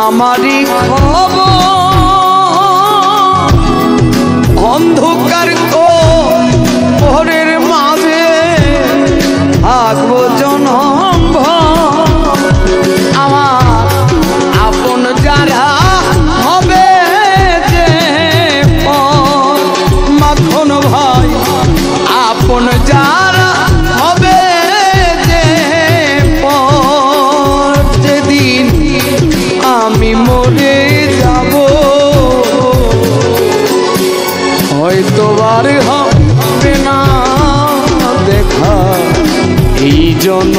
আমারই খবর অন্ধকার কোহরের মাঝে থাকবো জনম আমার আপন যারা হবে যে মাখন ভাই আপন যারা হবে যে যেদিন আমি মরে যাব হয়তো আর হবে না দেখা এই জন্য